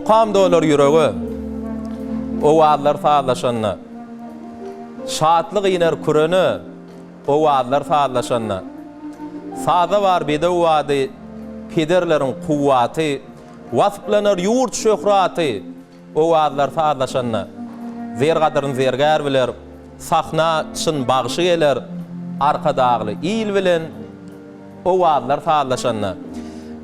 mukam dolar yüregi, o vaadlar sağlaşanna, şaatlık iner küreni, o vaadlar sağlaşanna, sağda var bir de o vaadi, pederlerin kuvvati, vasıplanar yurt şöhratı, o vaadlar sağlaşanna, zer kadırın zerger biler, sahna çın bağışı gelir, arka dağlı il bilen, o vaadlar sağlaşanna.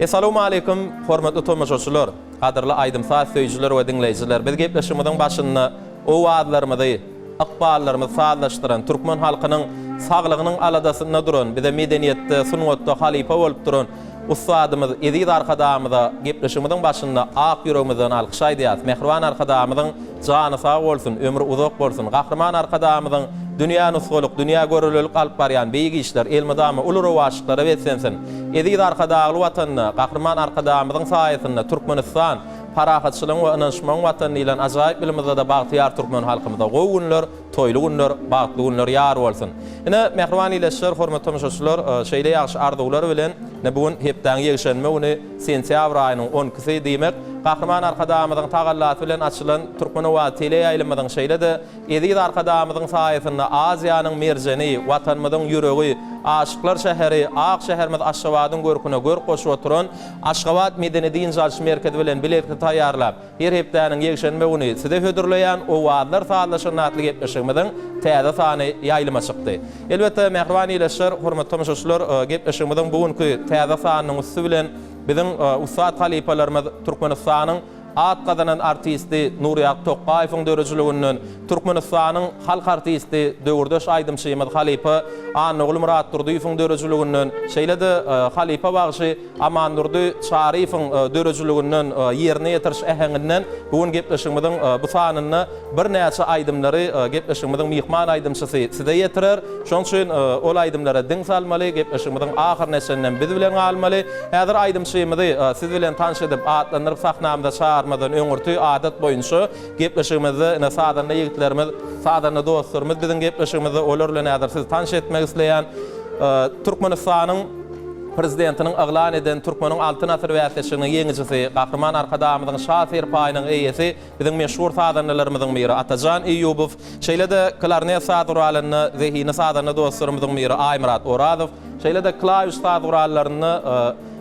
Assalamu alaikum, hormatly tomaşaçylar, kadyrly aýdymsaz söýjüler we dinleýijiler. Biz gepleşigimiziň başynda o waadlarymyzy, akballarymyzy sağlaşdyran türkmen halkynyň saglygynyň aladasynda duran, bize medeniýetde, sunwatda halipa bolup duran ustadymyz Ezid arkadamyza gepleşigimiziň başynda ak ýüregimizden alkyş aýdýas. Mehriban arkadamyzyň jany sag bolsun, ömrü uzak bolsun. Gahrman arkadamyzyň dünýä nusguluk, dünýä görülelik alyp barýan beýik işler, elmadamy ulary waşyklara wetsensin. Ezid arkadagy watanyna, gahrman arkadamyzyň saýasynda Türkmenistan parahatçylygyň we ynanşmagyň watany bilen ajaýyp bilimizde de bagtyar türkmen halkymyzda gowy günler, toýly günler, bagtly günler ýar bolsun. Ine mehriban ileşler, hormatly tomuşaçylar, şeýle ýaxşy arzuwlar bilen bugun hepden ýegişenme uny sentýabr aýynyň 10-sy diýmek, gahrman arkadamyzyň tagallasy bilen açylan türkmen we tele ýaýlymyzyň şeýle de Ezid arkadamyzyň saýasynda Aziýanyň merjeni, watanymyzyň ýüregi, aşyklar şäheri, ak şäherimiz Aşgabatyň görküne gör goşup oturan Aşgabat medeniýet ýalşy merkezi bilen biletli taýýarlap, her hepdäniň ýegişenme uny size hödürleýän o waadlar sağlaşanatly gepleşigimiziň täze sany ýaýlyma çykdy. Elbetde mehriban ileşler, hormatly tomuşaçylar, gepleşigimiziň bugünkü täze sanynyň üstü bilen biziň ustad halipalarymyz Türkmenistanyň at kazanan artisti Nuriyat Toqqaýewiň dörejiliginiň, Türkmenistanyň halk artisti döwürdeş aýdymçymyz Halipa Anogul Murat Durduýewiň dörejiliginiň, şeýle-de Halipa bagşy Aman Durdy Şaryfowyň dörejiliginiň ýerine ýetiriş äheňinden bugun gepleşigimiziň bu sanyny bir näçe aýdymlary gepleşigimiziň mihman aýdymçysy size ýetirer. Şoň üçin ol aýdymlara diň salmaly, gepleşigimiziň ahir nesenden biz bilen galmaly. Häzir aýdymçymyzy siz bilen tanış edip atlandyryp sahnamda çağırmadan öňürtü adat boýunça gepleşigimizi ine sadanly ýigitlerimiz, sadanly dostlarymyz biziň gepleşigimizi olar bilen häzir siz tanış etmek isleýän Türkmenistanyň prezidentiniň aglan eden Türkmeniň altyn asr wäsleşiginiň ýeňijisi, gahrman arkadamyzyň şafer paýynyň eýesi, biziň meşhur sadanlarymyzyň biri Atajan Eýubow, şeýle-de klarnet saduralyny, zehini sadanly dostlarymyzyň biri Aýmurat Orazow, şeýle-de klawiş sadurallaryny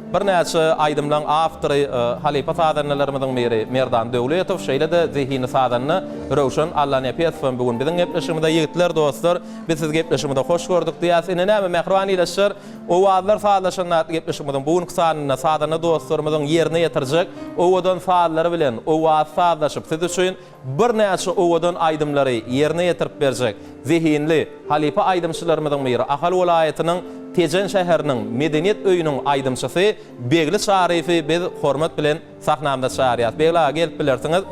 bir näçe aýdymlaryň awtory Halipa sadanlarymyzyň biri Merdan Döwletow, şeýle-de zehini sadanly Rowşan Allanepesow bugun biziň gepleşigimizde ýigitler dostlar, biz siz gepleşigimizde hoş gördük diýäs. Ine näme mehriban ileşler, o waadlar sağlaşanlar gepleşigimizde bugun sanyna sadanly dostlarymyzyň ýerine ýetirjek, owadan saadlary bilen o waad sağlaşyp siz üçin bir näçe owadan aýdymlary ýerine ýetirip berjek zehinli Halipa aýdymçylarymyzyň biri Ahal welaýatynyň Tejen şäheriniň medeniýet öýüniň aýdymçysy Begli Şaryfy biz hormat bilen sahnamda çağırýas. Begli ağa gelip bilersiňiz.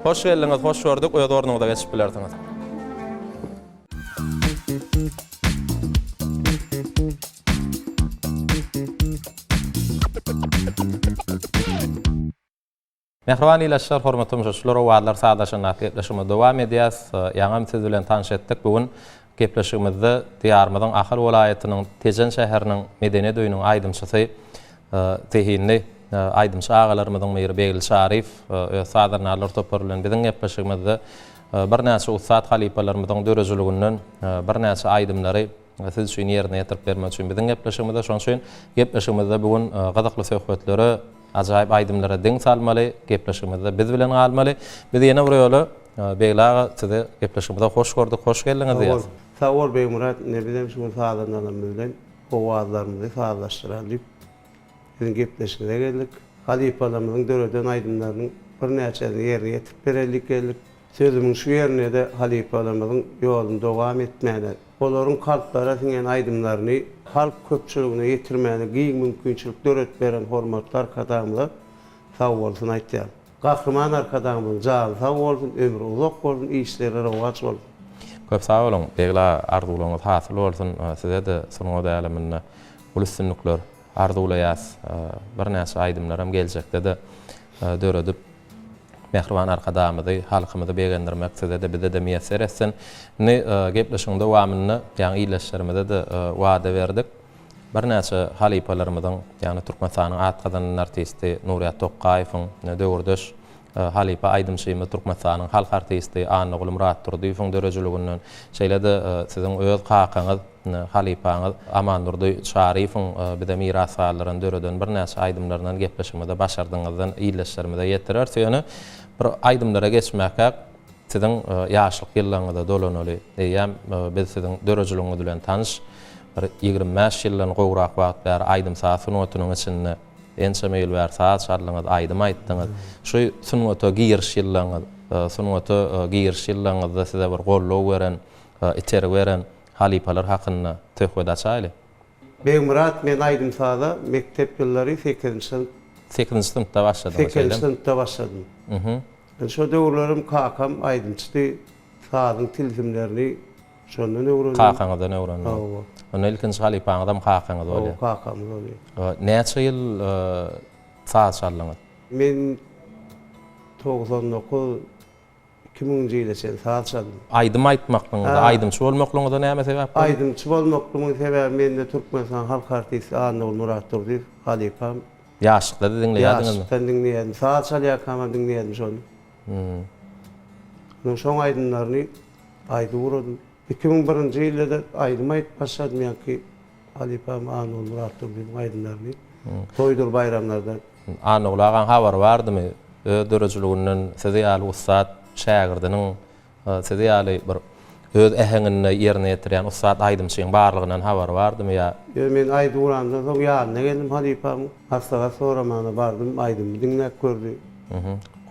Hoş geldiňiz, hoş gördük. O ýerine geçip bilersiňiz. Mehriban ileşler, hormatly tomuşaçylar, waadlar sağlaşanlar gepleşigimiz dowam edýäs. Ýa-ni siz bilen tanış etdik. Bugun gepleşigimizde diýarymyzyň Ahal welaýatynyň Tejen şäheriniň medeniýet öýüniň aýdymçysy tehinli aýdymçy agalarymyzyň biri Begli Şaryf sadarnalar toparlanan biziň gepleşigimizde bir näçe ustad halipalarymyzyň dörejiliginiň bir näçe aýdymlary siz üçin ýerine ýetirip bermek üçin biziň gepleşigimizde şoň üçin gepleşigimizde bugun gazakly söhbetleri ajaýyp aýdymlara diň salmaly, gepleşigimizde biz bilen galmaly. Biz ýene bir ýoly Begli ağa size gepleşigimizde hoş gördük, hoş geldiňiz diýär. Sağ ol Bey Murat, ne bileyim şu sahalarından bilen o waadlarymyzy sağlaşdyralyp bizim gepleşigine geldik. Halipalarymyzyň döreden aýdymlarynyň bir näçe ýerine ýetip berellik geldik. Sözümiň şu ýerine de halipalarymyzyň ýoluny dowam etmäne, olaryň kalplara siňen aýdymlaryny halk köpçüligine ýetirmäne giň mümkinçilik döret beren hormatly arkadaşlar sağ bolsun aýtýar. Gahrman arkadaşymyň jany sağ bolsun, ömrü uzak bolsun, işleri rowaj bolsun. Köp sağ olun. Begla arzuwlaryňyz hasyl bolsun. Size de sonuňa däleminde ulustynlyklar arzuwlaýas. Bir näçe aýdymlar hem geljekde de döredip mehriban arkadaşymyzy, halkymyzy begendirmek size de bize de meýesser etsin. Ne gepleşigiň dowamyny, ýa-ni iýleşlerimizde de wada berdik. Bir näçe halipalarymyzyň, ýa-ni Türkmenistanyň at kazanan artisti Nuriyat Toqqaýewiň döwürdeş Halipa Aydym Şeýme Türkmenistanyň halk artisti Anna Murat Durdyýowyň dörejiliginiň şeýle-de siziň öz kakaňyz Halipaňyz Aman Durdy Şarifowyň bir de miras aýlaryny döreden bir näçe aýdymlaryndan gepleşmede başardyňyzdan iýleşlermede ýetirer. Söýeni bir aýdymlara geçmäkä siziň ýaşlyk ýyllaryňda dolanaly. Eýem biz siziň dörejiliginiz bilen tanış bir 25 ýyldan gowrak wagt bäri aýdym saat sunuwatynyň içinde ençe meýil bäri saat şarlyňyz aýdym aýtdyňyz. Şu sunwata giriş ýyllaryňyz, sunwata giriş ýyllaryňyzda size bir gollaw beren, içeri beren halipalar hakynda töhfede açaýly. Murat men aýdym saada mektep ýyllary 8-nji synpda başladym. 8-nji synpda başladym. Şu döwürlerim kakam aýdymçy saadyň tilsimlerini şondan öwrendim. Kakaňyzdan öwrendim. Onu ilkinji halipaňyzdan kakaňyz bolýar. Kakam bolýar. Näçe ýyl saat şarlyňyz? Men 99 2000-nji ýylda saat şardym. Aýdym aýtmaklygyňyzda, aýdymçy bolmaklygyňyzda näme sebäp? Aýdymçy bolmaklygyň sebebi mende Türkmenistan halk artisti Anna Murat Durdy halipam. Ýaşlykda diňleýärdiňizmi? Ýaşlykda diňleýärdim. Saat çalýakama diňleýärdim şonu. Şoň aýdymlaryny aýdy uradym. 2001-nji ýylda aýdym aýtyp başladym ýa-ki halipam Anna Murat Durdyň aýdymlaryny toýdur bayramlarda. Anna ulagan habar bardymy? Dörejiliginiň sizi ýaly ustad şagirdiniň sizi ýaly bir öz äheňini ýerine ýetirýän ustad aýdymçyň barlygyndan habar bardymy ýa? Men aýdy urandan soň ýanyna geldim halipam. Hastaga soramana bardym, aýdymy diňläp gördi.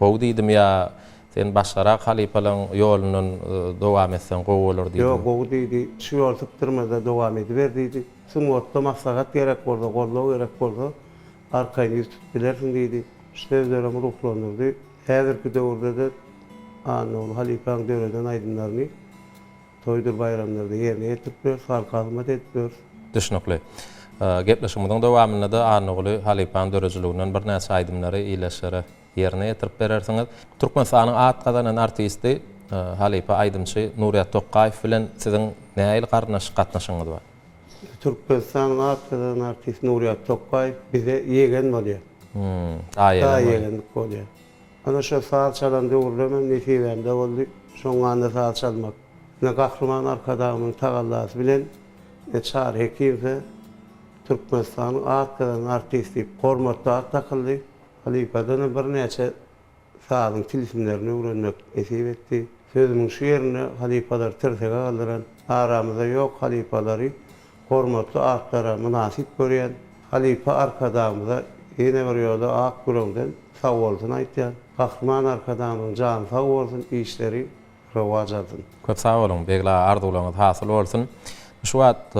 Gowy diýdim ýa sen başgarak halipalaryň ýolunyň dowam etsen gowy bolar diýdim. Ýok, gowy diýdi. Şu ýol sypdyrmada dowam ediber diýdi. Suňwatda maslahat gerek boldy, gollaw gerek boldy. Arkaýy bilersiň diýdi. Şeýlerim ruhlandyrdy. Häzirki döwürde de Anna halipaň döwreden aýdymlaryny toýdur bayramlarda ýerine ýetirip, sarkalymat edip. Düşnükli. Gepleşigimiň dowamynda da Anna halipaň dörejiliginiň bir näçe aýdymlary iýleşere ýerine ýetirip berersiňiz. Türkmenistanyň at gazanan artisti halipa aýdymçy Nuriýat Tokaýew bilen siziň näil gatnaşyňyz bar? Türkmenistanyň at gazanan artisti Nuriýat Tokaýew bize ýegen bolýar. Ýegen bolýar. Ana şu saat çalan döwürlemem nesibemde boldy. Şoň anda saat çalmak. Ne Kahraman arkadamyň tagallasy bilen Çar Hekimse Türkmenistanyň at gazanan artisti hormatda takyldy. Halipadan bir näçe saadyň tilsimlerini öwrenmek nesip etdi. Sözümiň şu ýerine halipalar tirsege galdyran, aramyzda ýok halipalary hormatly atlara münasip görýän halipa arkadamyza ýene bir ýolda ak gürüňden sag bolsun aýtýan. Kahraman arkadamyň jany sag bolsun, işleri rowaj alsyn. Köp sag bolun, begla arzuwlaryňyz hasyl bolsun. Şu wagt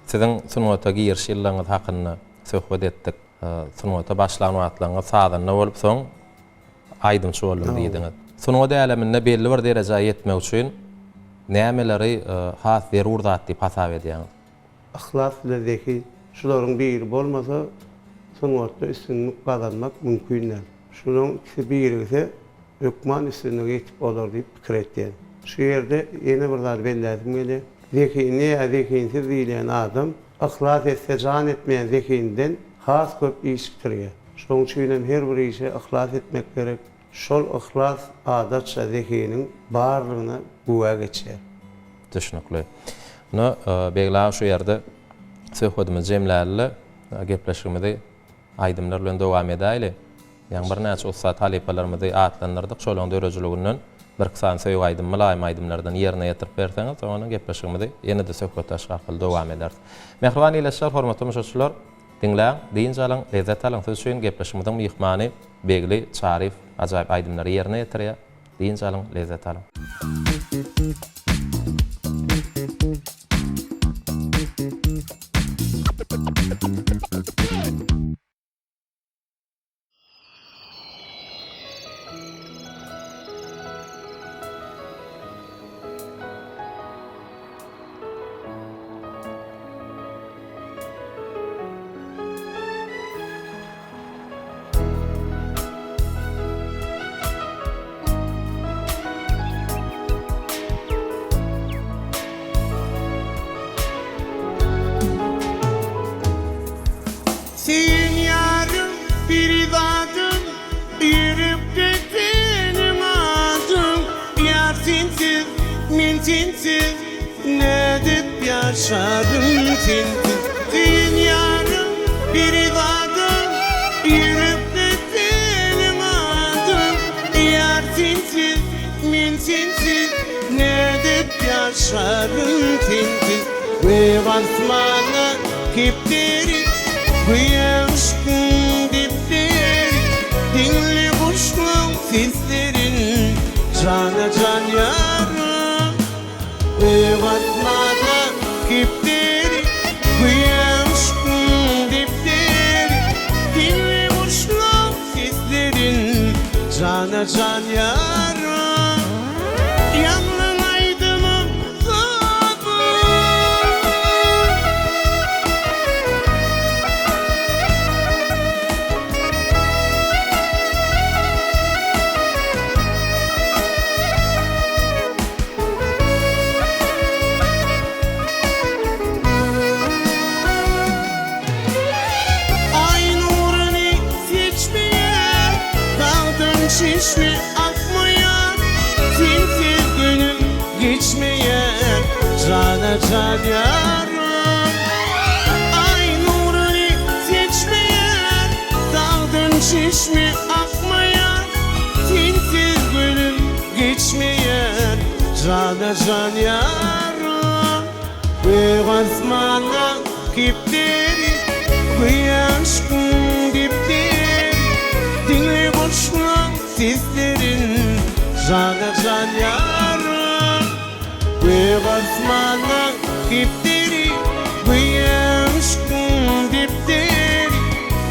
siziň sunwata giriş ýyllaryňyz hakynda söhbet etdik. Sunwata başlanan wagtlaryňyz saatynda bolup soň aýdymçy boldum diýdiňiz. Sunwata aleminde belli bir derejä ýetmek üçin nämeleri has zerur zat diýip hasap edýäňiz? Ahlas bilen zeki şularyň biri bolmasa sunwata üstünlük kazanmak mümkin näme. Şunuň biri ise hükman üstünlüğe ýetip bolar diýip pikir etdi. Şu ýerde ýene bir zat bellädim geldi. Zekinsiz diýilen adam ahlas etse jan etmeýän zekinden has köp iş bitirýär. Şoň üçin her bir işe ihlas etmek gerek. Şol ihlas adatça zekiniň barlygyna guwa geçer. Düşnükli. No, begla şu ýerde söhbetimiz jemläli, gepleşigimizi aýdymlar bilen dowam edäýli. Ýa-ni bir näçe ustad halipalarymyzy atlandyrdyk, şolaryň dörejiliginiň bir kısan söýüp aýdym, mylaýym aýdymlardan ýerine ýetirip berseňiz, onu gepleşigimizi ýene-de söhbetleşik arkaly dowam ederiz. Mehriban ýyleşler, hormatly müşahitçiler, dinläň, diýinçe alaň, lezzet alaň söz üçin gepleşigimiziň myhmany begli Şarif ajaýyp aýdymlary ýerine ýetirýär. Diýinçe alaň, lezzet alaň. yaşarım sensiz. Dünyarım bir ibadım, yürekte senin adın. Yar sensiz, men sensiz, ne edip yaşarım sensiz. Ve basmana kipteri, kıyaşkın dipteri. Dinle kuşluğum seslerin, cana can yarım. Ve basmana kipteri, kıyaşkın dipteri. Dinle kuşluğum seslerin, cana can yarım. Yanına aydınım şişme akmayan, sensiz günüm geçmeyen, cana can yarım. Ay nurunu seçmeyen, dağdan şişme akmayan, sensiz günüm geçmeyen, cana can yarım. Ve basmana kipteri, kıyaşkın dipteri. Dinle boşluğum seslerin, cana can yarım. Ve basmana kipteri, kıyaşkın dipteri.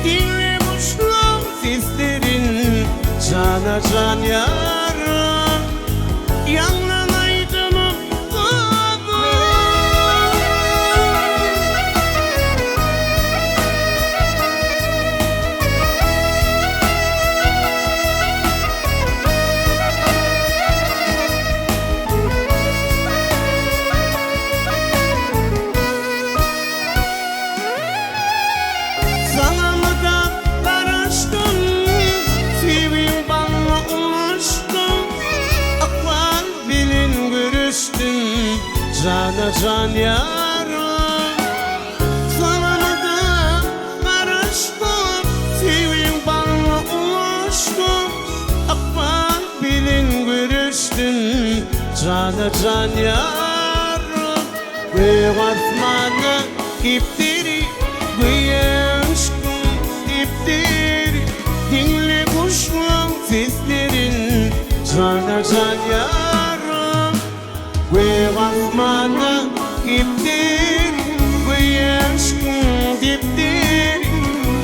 Dinle boşluğum seslerin, cana can yarım. Yandan aydınım cana can yarım. Sanamadım, karıştım, sevim bana ulaştım. Akban bilin görüştüm, cana can yarım. Ve basmana kipteri, kıyaşkın dipteri. Dinle kuşluğum seslerin, cana can yarım. Ve basmana kipteri, kıyaşkın dipteri.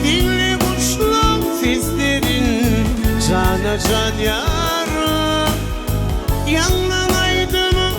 Dinle kuşluğum seslerin, cana can yarım. Yandan aydınım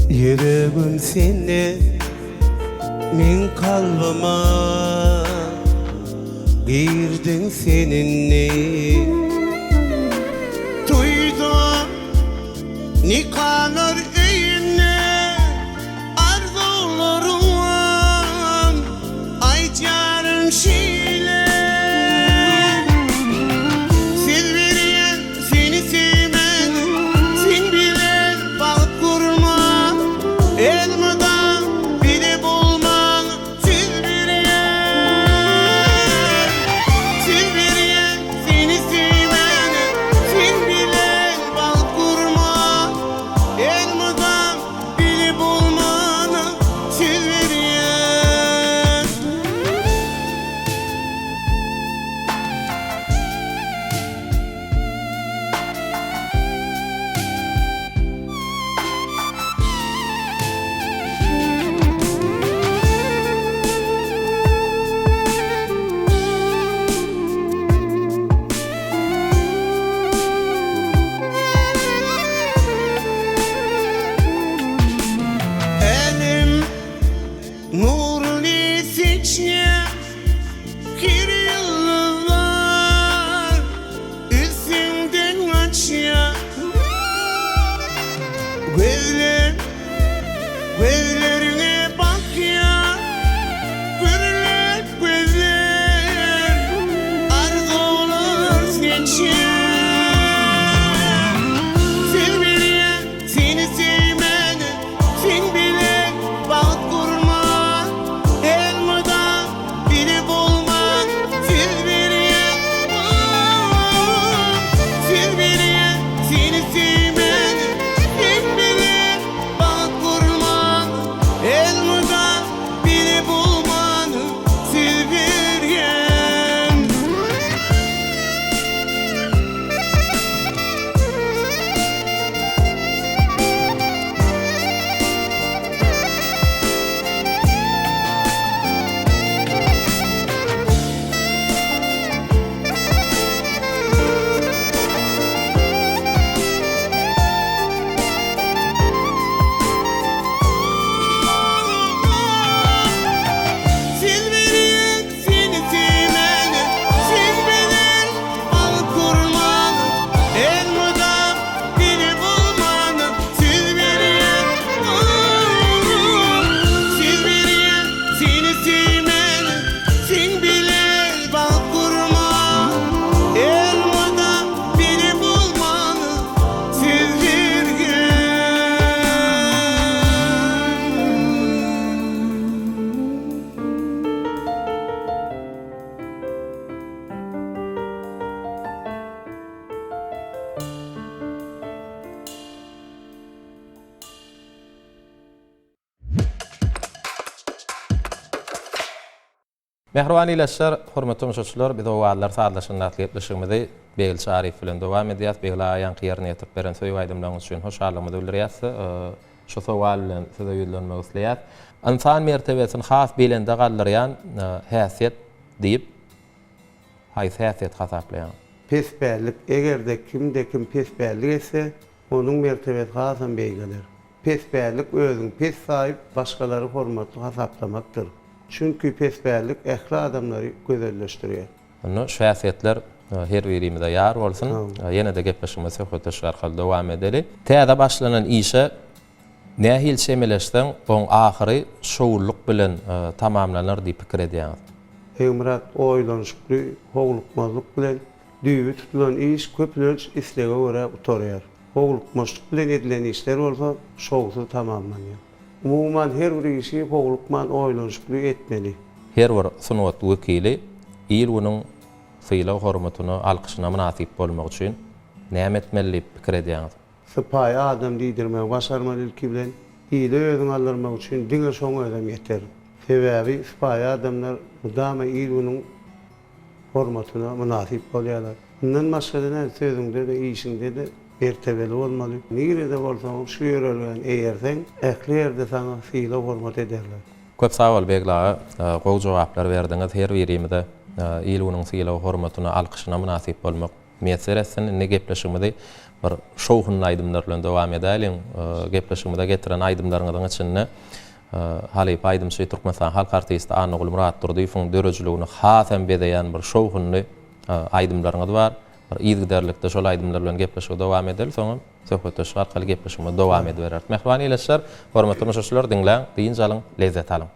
yüreğim seni, min kalbıma girdin seninle. Duydum nikahlar öğünle, arzularım aycarım şile. Silveriyen seni sevmen, sen bilen bal kurma. Elmadan bile bulman, Silveriyen seni sevmen, sen bilen Meni sevmen sen bile bak kurma elmada biri bulmanı sizlerge Mehriban ileşler, hormatly müşahiçler, biz o wagtlar saatlaşyndatly ýetmişigimizi Begil Şarif bilen dowam edýäs. Begil aýan ýerine ýetip beren söýüp aýdymlaryňyz üçin hoşarlygymyzy bildirýäs. Şu sowal bilen size ýüzlenmek isleýär. İnsan mertebesini has bilende galdyrýan häsiýet diýip häsiýet hasaplaýan. Pesbärlik, egerde kimde kim pesbärlik etse, onuň mertebesi hasan beýgeler. Pesbärlik özüň pes saýyp, başgalary hormatly hasaplamakdyr. Çünkü pesbärlik ähli adamlary gözelleşdirýär. Onu şäsiýetler her birimizde ýar bolsun. Ýene de gepleşmesi höteş arkaly dowam edeli. Täze başlanan işe nähil şemeleşden oň ahyry şowulluk bilen tamamlanır diýip pikir edýär. Hemrat oýlanşykly, howlukmazlyk bilen düýbi tutulan iş köplenç islega görä utarýar. Howlukmazlyk bilen edilen işler bolsa şowsuz tamamlanýar. Umuman her bir işi howlukman oýlanşykly etmeli. Her bir sunwat wekili il onuň syýla hormatyny alkyşyna münasip bolmak üçin näme etmeli diýip pikir edýär. Sypaý adam diýdirmek başarmaly ki bilen ýyly özüň aldyrmak üçin diňe şoň adam ýeter. Sebäbi sypaý adamlar mudama ýyly onuň hormatyna münasip bolýarlar. Bundan başga näme sözüňde de işiňde de mertebeli bolmaly. Nigirede bolsaň şu ýörelgen eýerseň, ähli ýerde saňa syýla hormat ederler. Köp sag bol Begla, gowy jogaplar berdiňiz. Her birimizde ýyly onuň syýla hormatyna alkyşyna münasip bolmak meselesini ne gepleşigimizi bir şowhun aýdymlar bilen dowam edelim. Gepleşigimize getiren aýdymlaryňyň içinde Halip aýdymçy Türkmenistan halk artisti Anugul Murat Durdyýowyň dörejligini hasam bedeýän bir şowhunly aýdymlaryňyz bar. Bir ýygyderlikde şol aýdymlar bilen gepleşige dowam edeli, soňra söhbet arkaly gepleşige dowam ediberer. Mehriban ileşler, hormatly müşahiçler, diňläň, diýinç alyň, lezzet alyň.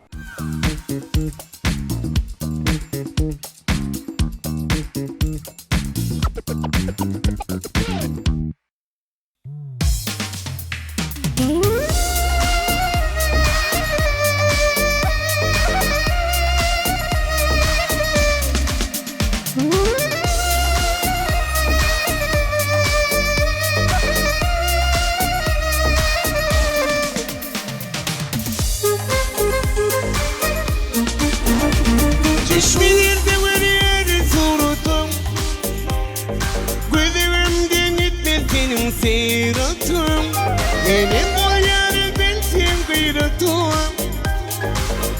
Çeşmelerde verir suratım Gözlerimden gitmez senin seyratım Beni boyar bilsin gıyratım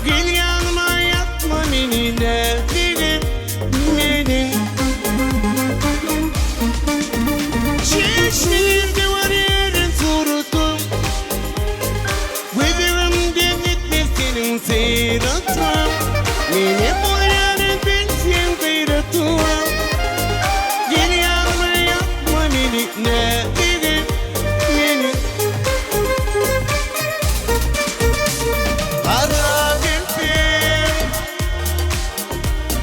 Gel yanıma yatma beni derdim benim Çeşmelerde verir suratım Gözlerimden gitmez senin seyratım Beni boyar bilsin gıyratım Gel yanıma yapma beni ne dedim beni Kara gülsün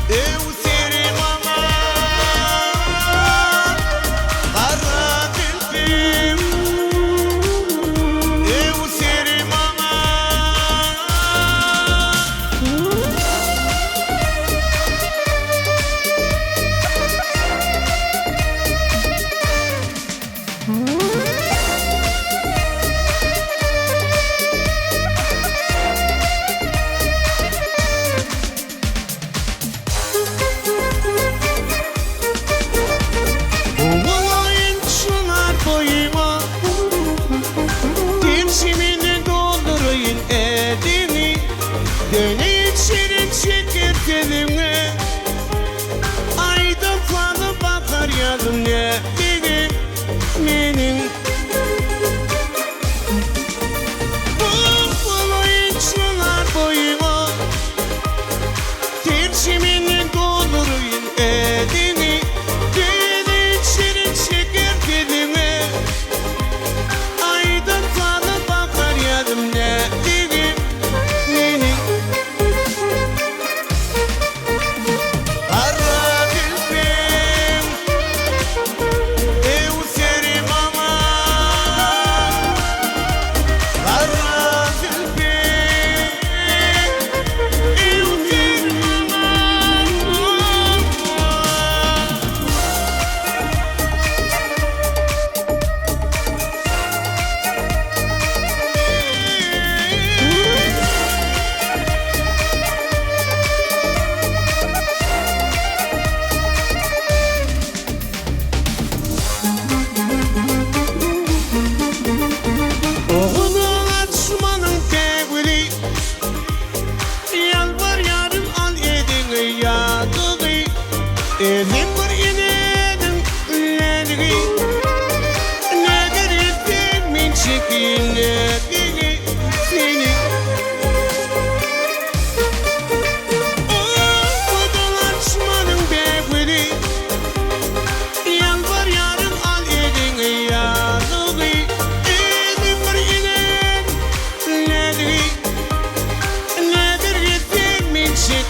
Evserim ama Kara gülsün Evserim ama Olayın şunar boyuma Temşimini doldurayın edini Döne içerim şeker telime Ayda falı bakar yazım ne dedi benim Olayın şunar boyuma Temşimini doldurayın edini Döne içerim şeker telime Ayda falı bakar yazım ne dedi benim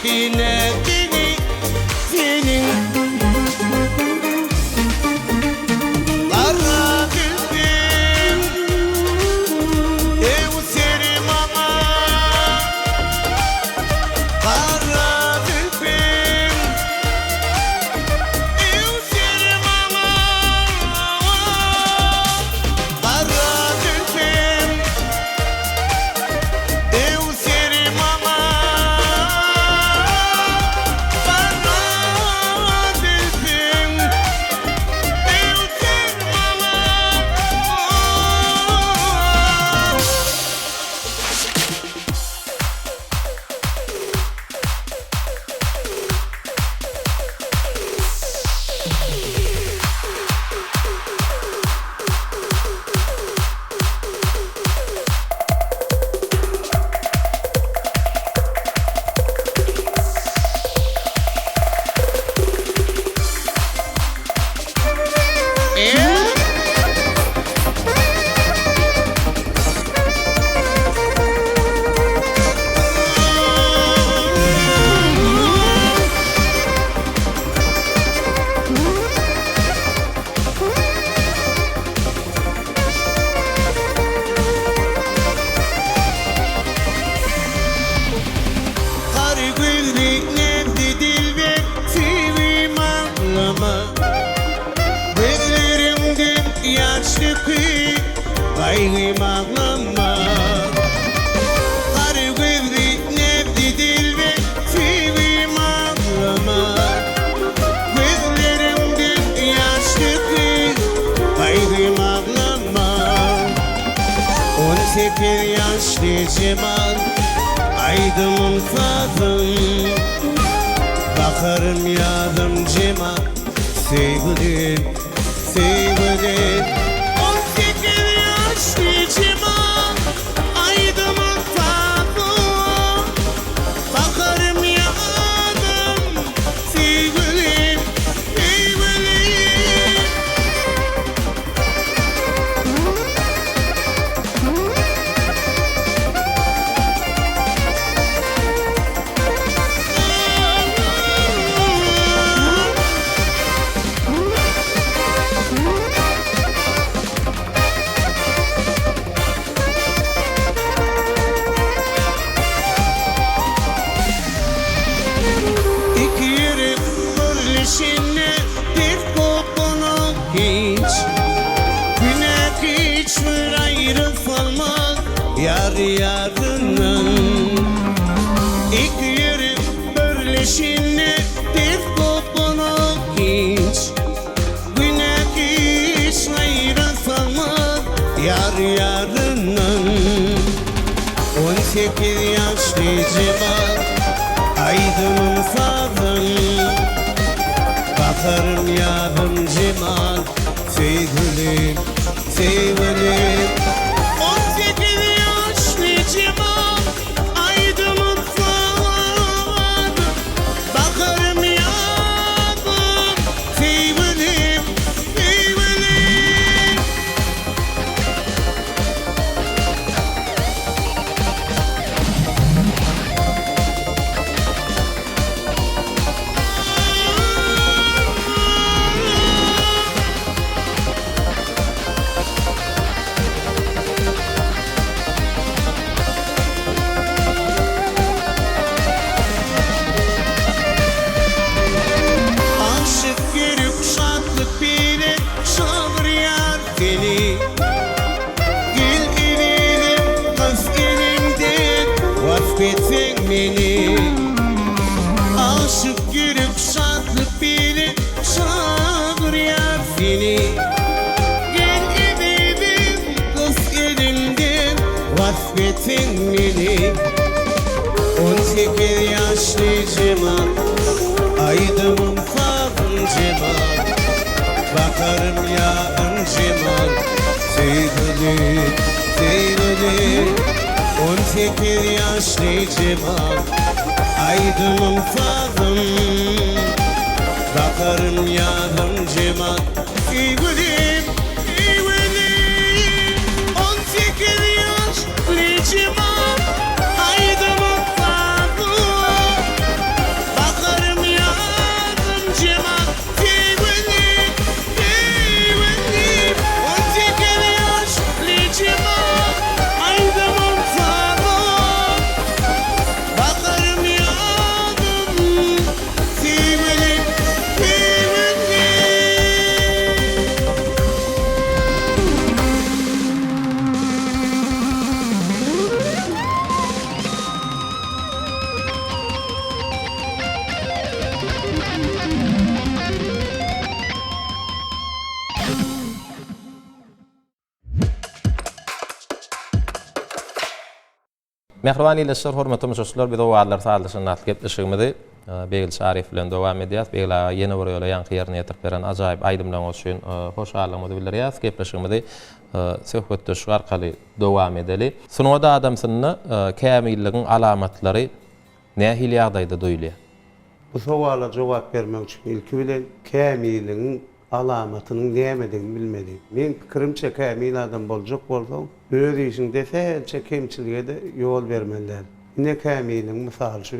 dinledini senin Kara gülbüm ev serim ama Kara gülbüm ev serim ama Kara gülbüm ev serim ama Kara gülbüm ev serim ama Karı güldü nerede dilber sevim ağlama Gözlerimden yaş döküp kaygım ağlama Karı güldü nerede dilber sevim ağlama Gözlerimden yaş döküp kaygım ağlama 18 yaşlı Cemal Aydımın tadım Bakarım yadım Cemal Sevgilim, sevgilim 18 yaşlı Cemal Aydımın tadım Bakarım yadım Sevgilim, sevgilim İki yürü birleşinle bir kokunu hiç Güne hiç bir ayrı olmaz yar yarından İki yürü birleşinle bir kokunu hiç Güne hiç ayrı olmaz yar yarından 18 yaşlı Cemal Aydınım fadım Bakarım yadım Cemal Sevgilim, sevgilim 18 yaşlı Cemal Aydınım fadım Bakarım yadım Sevgilim, sevgilim Aşık görüp şatlık bile şalır yar beni Gül elim, kız elimden vazgeçsen beni Aşık görüp şatlık bile şalır yar seni Gül elim, kız elimden vazgeçsen beni 18 yaşlı Cemal Aydımın fadım Cemal Bakarım yadım Cemal Sevgilim, sevgilim 18 yaşlı Cemal Aydımın fadım Bakarım yadım Cemal Sevgilim, sevgilim 18 yaşlı Cemal Aydımın fadım Mehriban ileşler, hormatly müşahiçler, biz o wagtlar sağlaşyny gepleşigimizi Begil Şarif bilen dowam edýäs. Begil ýene bir ýola ýanky ýerine ýetirip beren ajaýyp aýdymlaryň üçin hoşallygymyzy bildirýäs. Gepleşigimizi söhbetdeşik arkaly dowam edeli. Sunuda adamsyny kämilligiň alamatlary nähili ýagdaýda duýulýar? Bu sowala jogap bermek üçin ilki bilen kämilligiň alamatynyň nämedigini bilmedik. Men pikirimçe kämil adam boljak bolsa, öz işinde sähäçe kemçilige de ýol bermeliler. Ne kämilligiň misaly şu.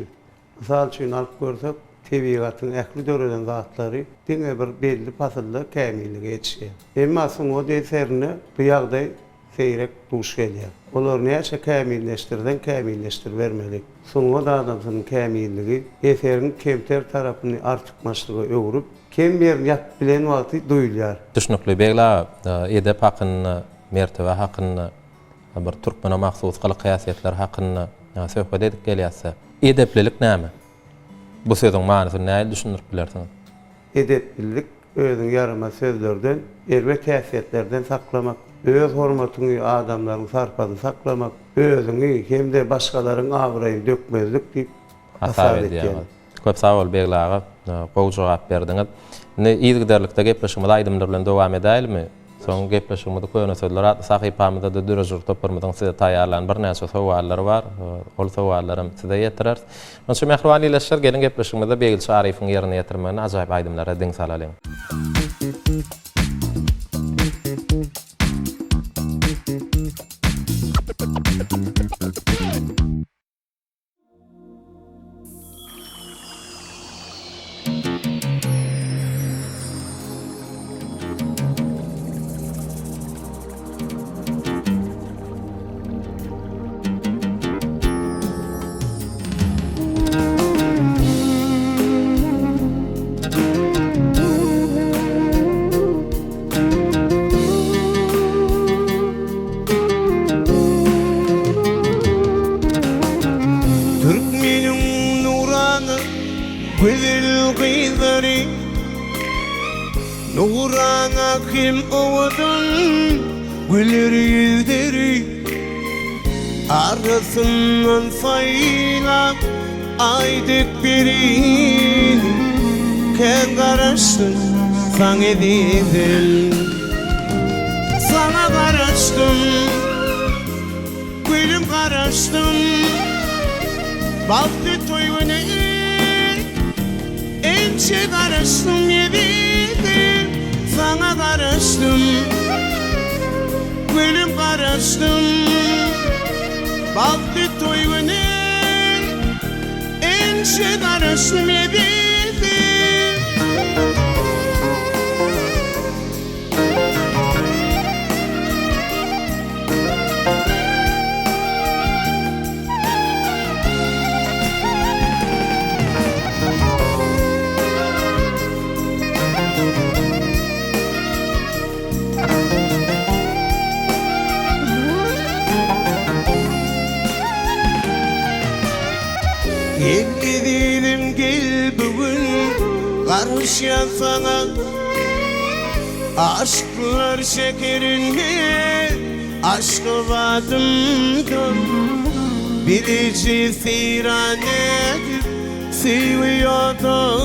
Misal üçin alyp görsek, tebigatyň ähli döreden zatlary diňe bir belli pasylda kämillige ýetişýär. Emma soňa deserini bu ýagdaý seýrek duş gelýär. Olar näçe kämilleşdirden kämilleşdir bermelik. Soňa da adamsyň kämilligi eserin kemter tarapyny artykmaşlygy öwrüp, kem bir ýat bilen wagty duýulýar. Düşnükli begla edep hakyny, mertebe hakyny, bir türkmene mahsus kılık kıyasiyetler hakkında söhbet edip gelýärse, edeplilik näme? Bu sözüň manysyny näme düşünürip bilersiňiz? Edeplilik özüň ýarama sözlerden, erwe käsiyetlerden saklamak, öz hormatyny adamlaryň sarpady saklamak, özüňi hemde başgalaryň abyraýyny dökmezlik diýip hasap edýär. Köp sağ ol beglaga, gowy jogap berdiňiz. Ne ýygydarlykda gepleşigimiz aýdymlar bilen dowam edäýilmi? Soň gepleşigimizde köýne sözler sahypamyzda da dürejür toparmadan size taýýarlan bir näçe sowallar bar. Ol sowallarym size ýetirär. Şu mehriban ileşler gelin gepleşigimizde Begil Şarifiň ýerine ýetirmegine ajaýyp aýdymlara diň salalyň. Türkmenin nurany güzel gyzary Nurana kim owdun güleri yüzleri Arasından saylap aydık birin Ken garaştım sana edil Sana garaştım Gülüm garaştım Baktı toyunu ençe garaştım yedim Sana garaştım Gülüm garaştım Baktı toyunu ençe garaştım yedim Gidelim gel bugün karışya sana Aşklar şekerine aşkı vadımda Bilici siranedir seviyordasın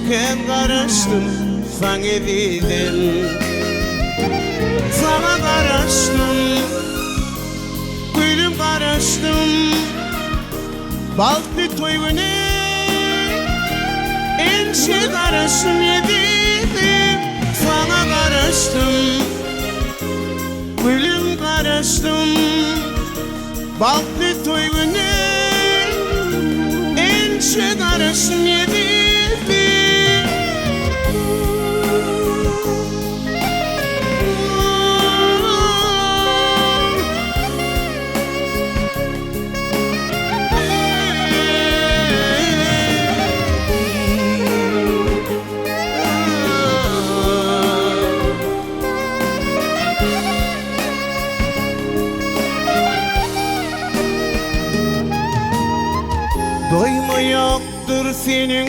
Ken karıştım sana dedim Sana karıştım Gülüm karıştım Baktı toyunu ençe karıştım yedim Sana karıştım Gülüm karıştım Baktı toyunu ençe karıştım yedim Doyma yoktur senin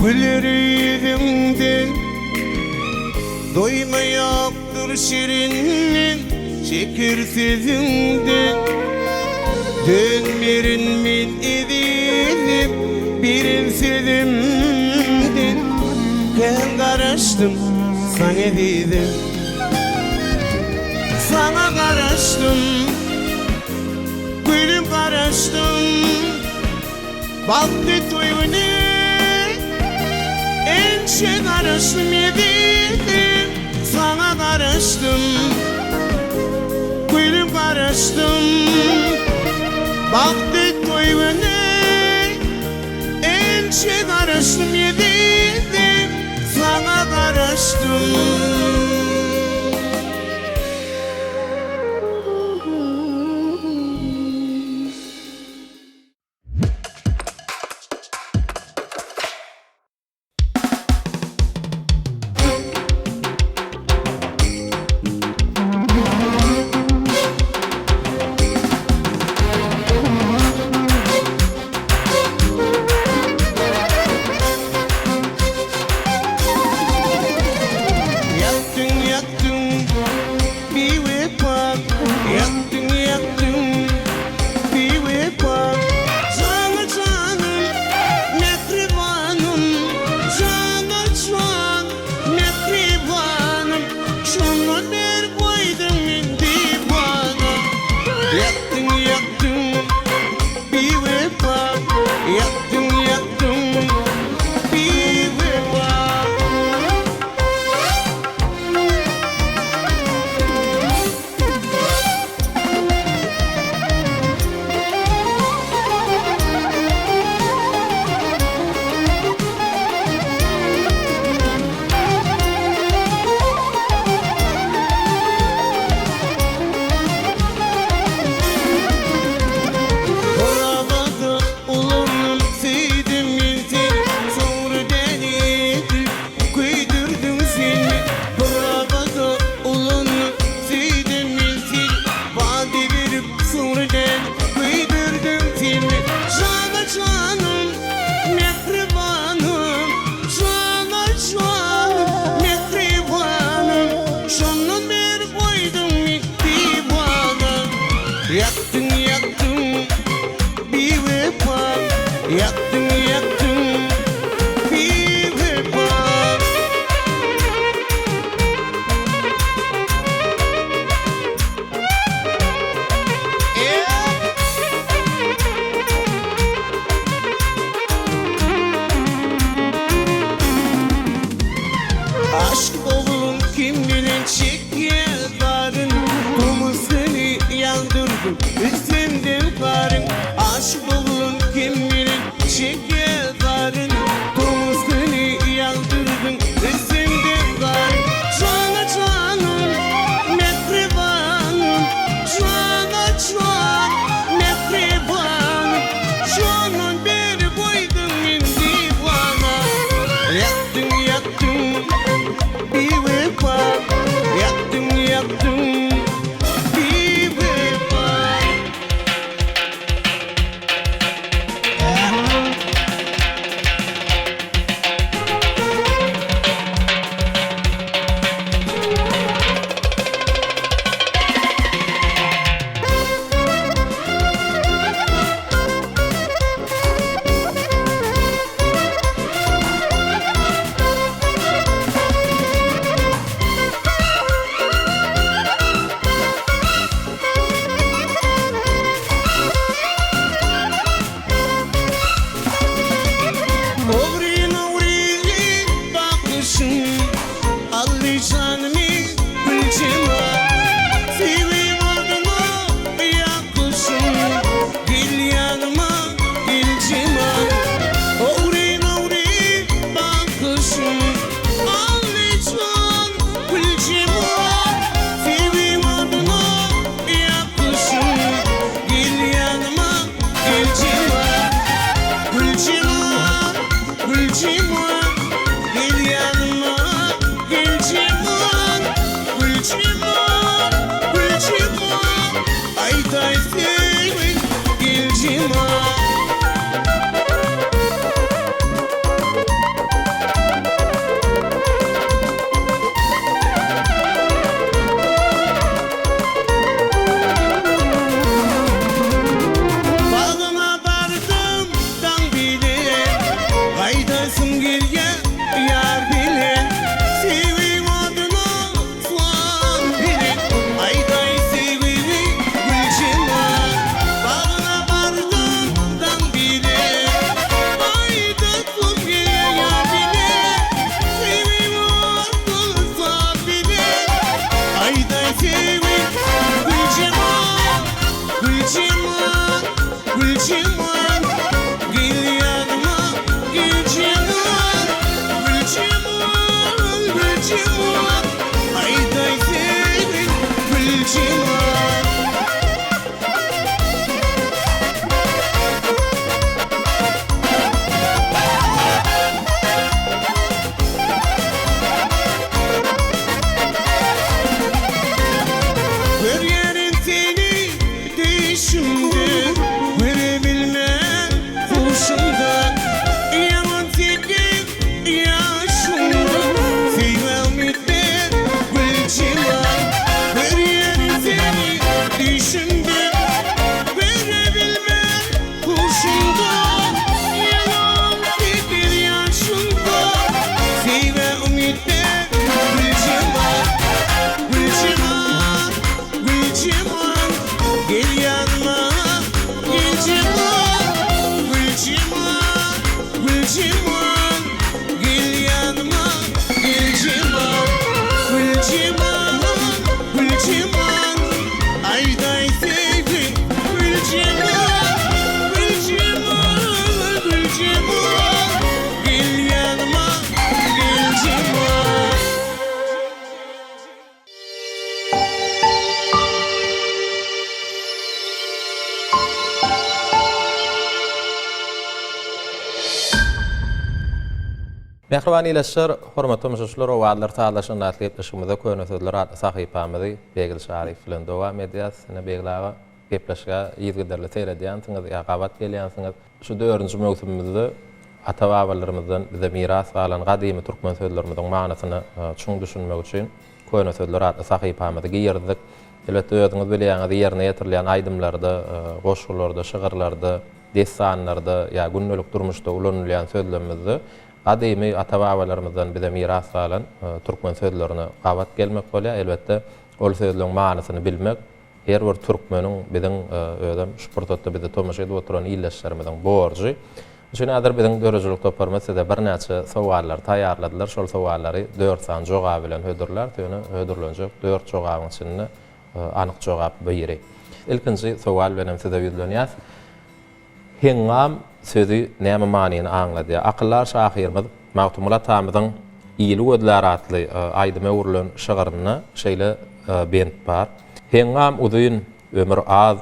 güler yüzünden Doyma yoktur şirinin şeker sözünden Dönmerin min edilip birin sevdimdin. Ben karıştım sana dedim, sana karıştım, gülüm karıştım. Baktı toyunu ençe karıştım dedim, sana karıştım, gülüm karıştım. Baktı toyunu ençe karıştım dedim, sana karıştım. Aşk olun kim bilir çekiyorların, bunu seni yandırdım üstümde karın. Aşk olun kim bilir çekiyorların, bunu seni yandırdım üstümde karın. Cana canım mehribanım, cana can mehribanım, canın bir koydun indi bana. Yaktın yaktın bir vefa, yaktın yaktın bir vefa. Mehriban ileşler, hormatly müşahiçler, o wagtlar taýlaşan atlypleşigimizde köne sözler adly sahypamyzy Begil Şarif bilen dowam edýäs. Sene Begilaga gepleşige ýygyderli seýredýänsiňiz, ýa-gabat gelýänsiňiz. Şu 4-nji möwsümimizde ata-babalarymyzdan bize miras galan gadymy türkmen sözlerimizin manasyny çuň düşünmek üçin köne sözler adly sahypamyzy giyirdik. Elbetde özüňiz bilýäňiz ýerine ýetirilýän aýdymlarda, goşgularda, şygyрларда, desanlarda ýa günnelik durmuşda ulanylýan sözlerimizde gadymy ata-babalarymyzdan bize miras galan türkmen sözlerini gabat gelmek bolýar. Elbetde ol sözleriň manasyny bilmek her bir türkmeniň biziň özüm şuportatda bize tomaş edip oturan illeşlerimiziň borjy. Şuna adar biziň dörejilik toparmasda bir näçe sowallar taýýarladylar. Şol sowallary 4 san jogap bilen hödürler. Töne hödürlenjek 4 jogabyň içinde anyk jogap berýär. Ilkinji sowal bilen size ýüzlenýär. Hengam sözü näme manyny aňladýar? Akyllar şahyrymyz Magtumulat tamyzyň ýyly gözler atly aýdyma urulan şygyryny şeýle bent bar. Hengam uzyn ömür az,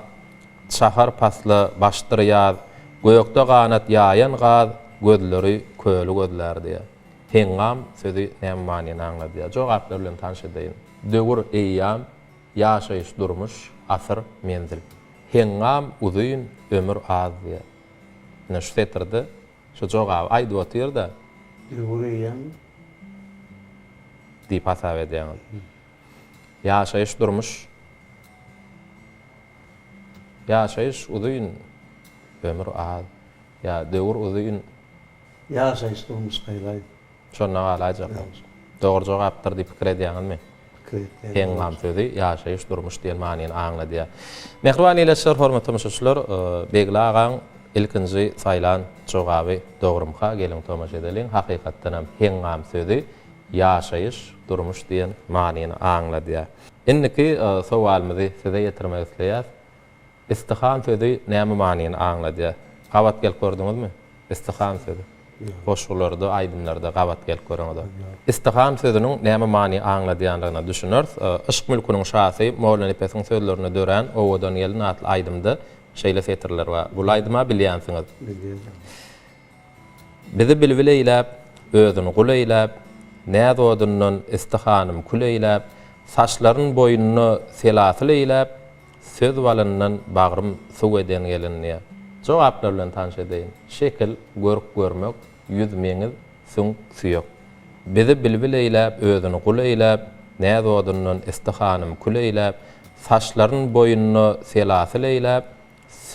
şahar pasly başdyr ýaz, göýekde ganat ýaýan gaz, gözleri köli gözler diýär. Hengam sözü näme manyny aňladýar? Jogaplar bilen tanış edeýin. Döwür eýýam, ýaşaýyş durmuş, asyr menzil. Hengam uzyn ömür az diýär. Näşe setirdi? Şu jogap aýdyp otyrda. Ýurýan diýip hasap edýän. Ýaşaýyş durmuş. Ýaşaýyş uzyn ömür az. Ya döwür uzyn ýaşaýyş durmuş gaýlaý. şonda galajak. Dogry jogapdyr diýip pikir edýänmi? Hengam sözü ýaşaýyş durmuş diýen manyny aňladýar. Mehriban ileşler, hormatly müşahiçler, Begil agaň ilkinji saýlan jogaby dogrumka geliň tomaş edeliň. Hakykatdan hem hengam sözü ýaşaýyş durmuş diýen manyny aňladýar. Indiki sowalymyzy size ýetirmek isleýär. İstiham sözü näme manyny aňladýar? Gabat gelip gördüňizmi? İstiham sözü. Goşgularda, aýdymlarda gabat gelip görüňiz. İstiham sözüniň näme manyny aňladýanlygyna düşünürs. Işık mülküniň şahsy Mowlana Ipesiň sözlerini dören owadan gelin atly aýdymda şeýle setirler we bu aýdyma bilýänsiňiz. Bizi bilbileýläp, özüni guleýläp, näze odundan istihanym kuleýläp, saçlaryň boýuny selasyleýläp, söz walyndan bagrym suw eden gelinýär. Jogaplar bilen tanış edeýin. Şekil, görmek, ýüz meňiz, süň süýek. Bizi bilbileýläp, özüni guleýläp, näze odundan istihanym kuleýläp, saçlaryň boýuny selasyleýläp,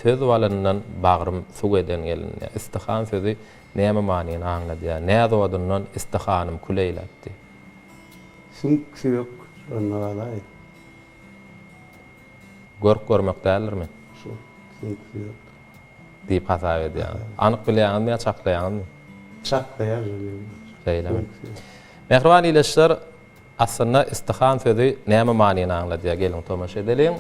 söz walyndan bagrym suw eden gelinýär. İstihan sözü näme manyny aňladýar? Näze odundan istihanym kuleýläpdi. Süň süýek şonda gaýlaý. Görmek däldirmi? Şu süň süýek. Diýip hasap edýär. Anyk bilýänmi ýa çaklaýanmy? Çaklaýar. Şeýlemi. Mehriban ileşler, aslında istihan sözü näme manyny aňladýar? Gelin tomaş edeliň.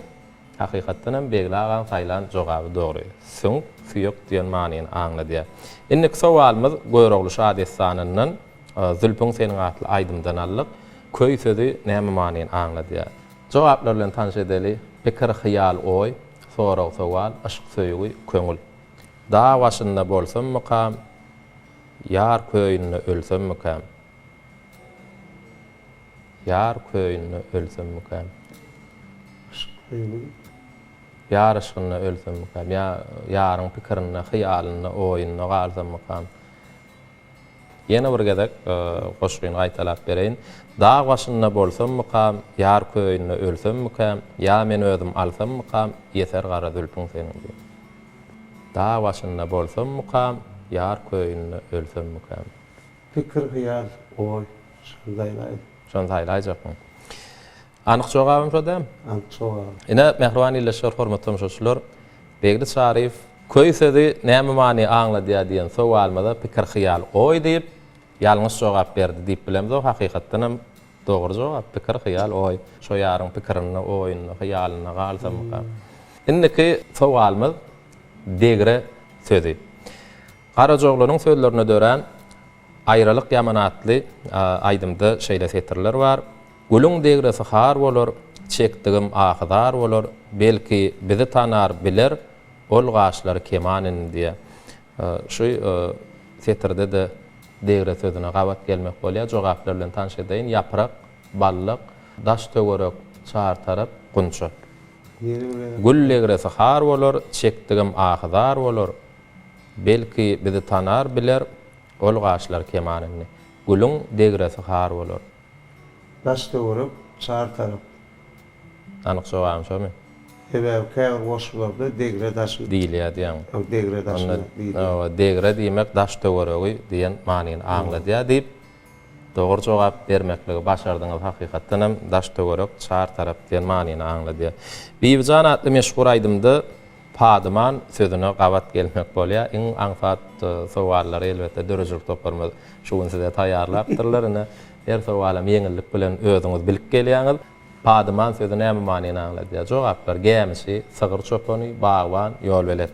Hakykatdan hem Begil agaň saýlan jogaby dogry. Süň süýek diýen manyny aňladýar. Indiki sowalymyz Goýrogly Şadyýet sanynyň Zülpüň seniň atly aýdymdan allyk. Köý sözü näme manyny aňladýar? Jogaplar bilen tanış edeli. Pikir, hyýal, oý, sorag sowal, aşk söýügi, köňül. Da başynda bolsam mykam, ýar köýünde ölsem mykam. Ýar köýünde ölsem mykam. Ýar aşkyna ölsem mykam. Ýaryň pikirini, hyýalyny, oýuny galsam mykam. Ýene bir gezek goşgyny gaýtalap bereýin. Da başynda bolsam mykam, ýar köýünde ölsem mykam, ýa men özüm alsam mykam, ýeter gara Zülpüň seniň. Da başynda bolsam mykam, ýar köýünde ölsem mykam. Pikir, hyýal, oý, şondaýlaý. Şondaýlaýjakmy? Anyk jogabym şodam? Anyk jogab. Ine mehriban ileşler, hormatly müşahiçler, Begil Şarif köý sözü näme manyny aňladýar diýen sowalymda pikir, hyýal, oý diýip ýalňyş jogap berdi diýip bilemdi. O hakykatdan hem dogry jogap, pikir, hyýal, oý. Şo ýaryň pikirini, oýuny, hyýalyny galsam mykam. Indiki sowalymyz degre sözü. Garajoglaryň sözlerini dören aýralyk ýamanatly aýdymda şeýle setirler bar. Gülüň degresi har bolar, çekdigim ahydar bolar, belki bizi tanar biler, ol gaşlary kemanin diye. Şu setirde de degre sözüne gabat gelmek bolýar. Jogaplar bilen tanış edeýin. Yaprak, ballyk, daş töwerek, çar tarap, gunça. Gül legresi har bolar, çekdigim ahyzar bolar. Belki bizi tanar biler, ol gaçlar kemanynny. Gülüň degresi har bolar. Daş töwerek, çar tarap. Anyk jogabym şomy? Ebe käwr boşlarda degre daş Diýilýär diýen. degre daş diýilýär. Degre diýmek daş töweregi diýen manyny aňladýar diýip dogry jogap bermekligi başardyňyz hakykatdan hem daş töwerek çar tarap diýen manyny aňladýar. Bibijan atly meşhur aýdymdy padyman sözüne gabat gelmek bolýar. Iň aňsat sowallary elbetde dörejlik toparma şuň size taýýarlapdyrlar. Her sowalym ýeňillik bilen özüňiz bilip gelýäňiz. Padyman sözüne näme manyny aňladýar? Jogaplar gemisi, sygyr çopany, bagwan, ýol belet.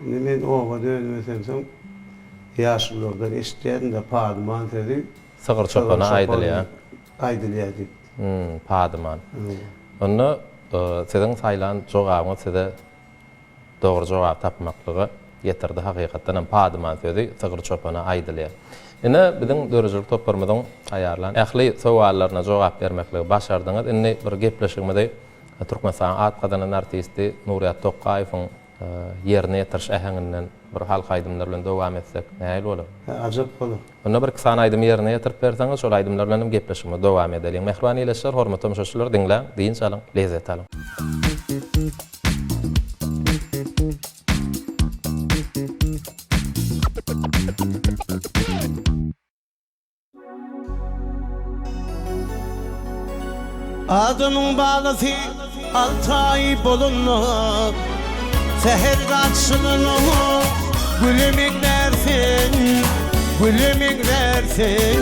Men owa dönmesem soň ýaşlardan eşitýän de padyman sözü Sygyr çopana aýdylýar. Aýdylýar diýip. Padyman. Onu siziň saýlan jogabyňyz size dogry jogap tapmaklygy getirdi hakykatdan hem padyman sözü sygyr çopana aýdylýar. Ine biziň dörejlik toparmadan aýarlan ähli sowallaryna jogap bermekle başardyňyz. Ine bir gepleşigmede Türkmenistan atgadan artisti Nuriyat Tokaýewiň ýerine ýetiriş äheňinden bir halk aýdymlar bilen dowam etsek näil bolar? Ajab bolar. Onda bir kısa aýdym ýerine ýetirip berseňiz, şol aýdymlar bilen gepleşigme dowam edelim. Mehriban ýeleşler, hormatly müşahireler, diňläň, diýin salyň, lezzet alyň. Adamın bağlısı Altay bolunlu Seher kaçılını Gülüm eklersin Gülüm eklersin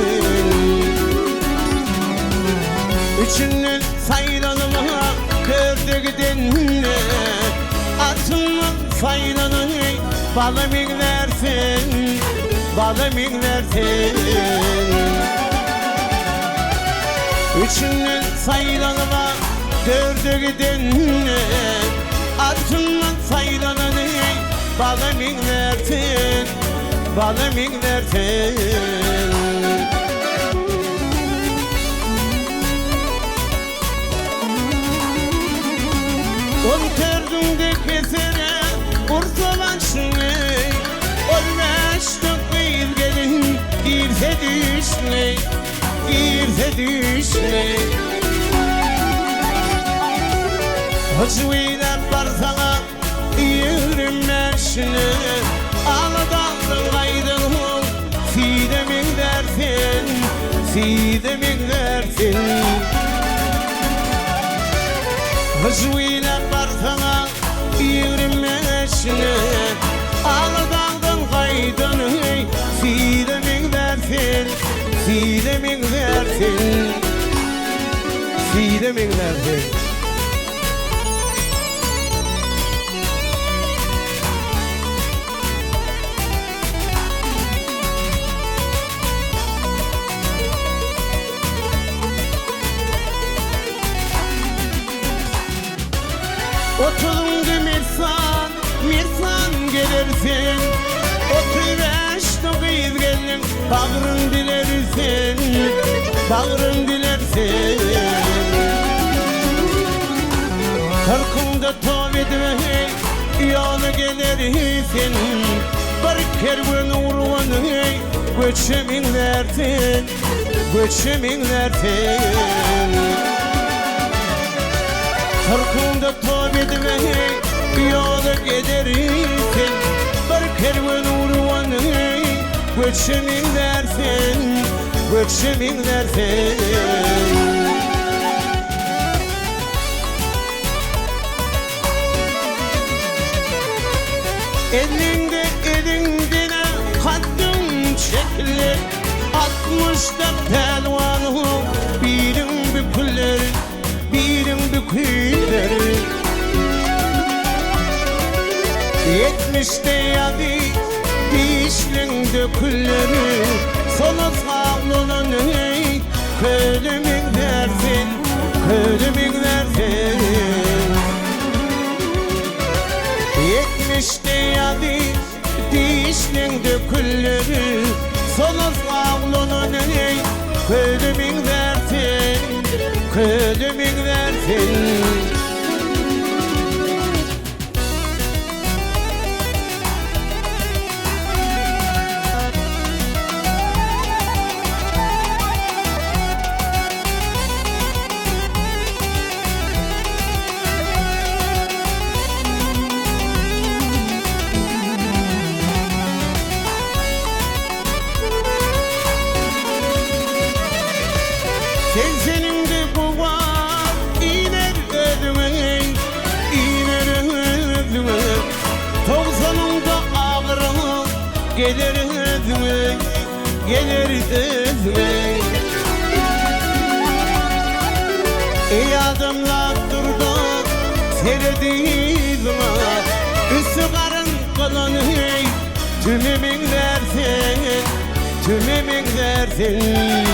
Üçünün saylanımı Gördük dinle Atımın saylanını Balım eklersin Balım eklersin Üçünün saylanıma dördü dinle Atımın saylanını bana minlersin Bana minlersin On tördüğünde kesere Urtalan şunu Olmuştuk bir gelin Girse düşle Girse düşle Hıçvıyla barsana Yürümeşine Ağladağın gaydın Sidemin dersin Sidemin dersin Hıçvıyla barsana Yürümeşine Ağladağın gaydın Sidemin dersin Sidemin dersin Sidemin dersin Oturunca mirsan, mirsan gelirsin 35-9 gelin, bağrın dilersin Bağrın dilersin Kırkında tov etme, yolu gelirsin Bir kervan urvanı, göçeminlersin Göçeminlersin Kırkında tov etme, yolu gelirsin Bir kervan urvanı, göçeminlersin Göçeminlersin Elinde elindine haddın çekilir 60'da pelvanı birin bükülleri birin bükülleri 70'te yadı dişlin dökülleri sonu sağlığını kölümün dersin kölümün dersin 70'te yadı dişlin dökülleri sonu sağlığının ey Kölümün versin, kölümün versin Senin de bu var, iner ödüme, iner ödüme Tozanında ağrım, gelir ödüme, gelir ödüme Ey adamlar durdu, seyredilme Üstü karın kalanı, tümümün versin, tümümün versin